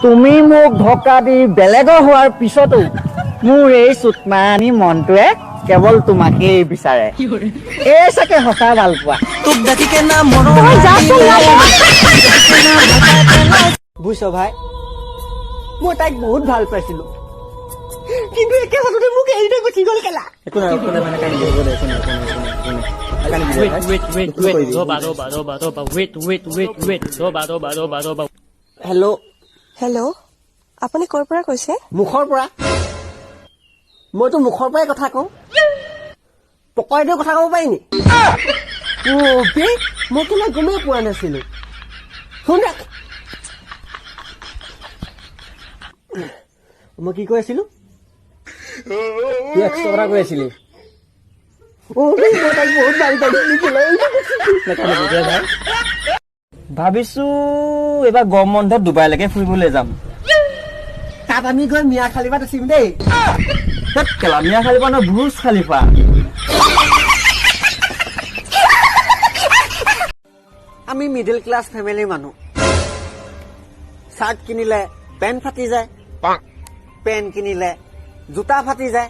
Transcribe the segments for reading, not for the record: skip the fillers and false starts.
তুমি মোক ধোকা দি বেলেগৰ হোৱাৰ পিছতো মোৰ এই চুটমানি মনটোৱে কেৱল তোমাকেই বিচাৰে। এই চাগে সঁচা ভাল পোৱা। তোক দেখিকে না মন বুজিছ ভাই, মই তাইক বহুত ভাল পাইছিলো, কিন্তু একে হঠাতে মোক এৰি থৈ গুচি গ'ল কেলা। হেল্ল'। হেল্ল', আপুনি ক'ৰ পৰা কৈছে? মুখৰ পৰা? মইতো মুখৰ পৰাই কথা কওঁ। পকৰেদিও কথা ক'ব পাৰি নি? মই কেলা গমেই পোৱা নাছিলো। শুন, মই কি কৈ আছিলো? তুই 100 কথা কৈ আছিলি। ভাবিছো এইবাৰ গৰম বন্ধত ডুবাইলৈকে ফুৰিবলৈ যাম। তাত আমি গৈ মিয়া খালিফাত আছিম দেই। কেলা মিয়া খালিফা নহয়, বুৰ্জ খালিফা। আমি মিডল ক্লাছ ফেমিলিৰ মানুহ। চাৰ্ট কিনিলে পেণ্ট ফাটি যায়, পেণ্ট কিনিলে জোতা ফাটি যায়,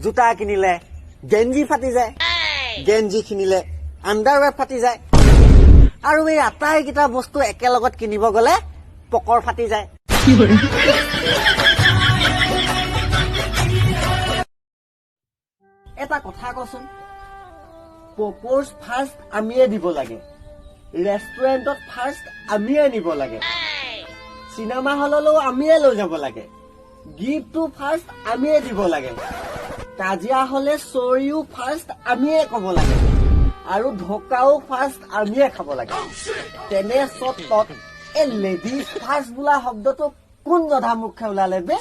জোতা কিনিলে গেঞ্জি ফাটি যায়, গেঞ্জি কিনিলে আণ্ডাৰৱেৰ ফাটি যায়, আৰু এই আটাইকেইটা বস্তু একেলগত কিনিব গ'লে পকৰ ফাটি যায়। এটা কথা কচোন, প্ৰপ'জ ফাৰ্ষ্ট আমিয়ে দিব লাগে, ৰেষ্টুৰেণ্টত ফাৰ্ষ্ট আমিয়ে নিব লাগে, চিনেমা হললৈও আমিয়ে লৈ যাব লাগে, গিফ্টটো ফাৰ্ষ্ট আমিয়ে দিব লাগে, কাজিয়া হলে চৰিও ফাৰ্ষ্ট আমিয়ে ক'ব লাগে, আৰু ধোকাও ফাৰ্ষ্ট আমিয়ে খাব লাগে। তেনে চৰ্তত এই লেডিজ ফাৰ্ষ্ট বোলা শব্দটো কোন জধা মুখে ওলালে বে?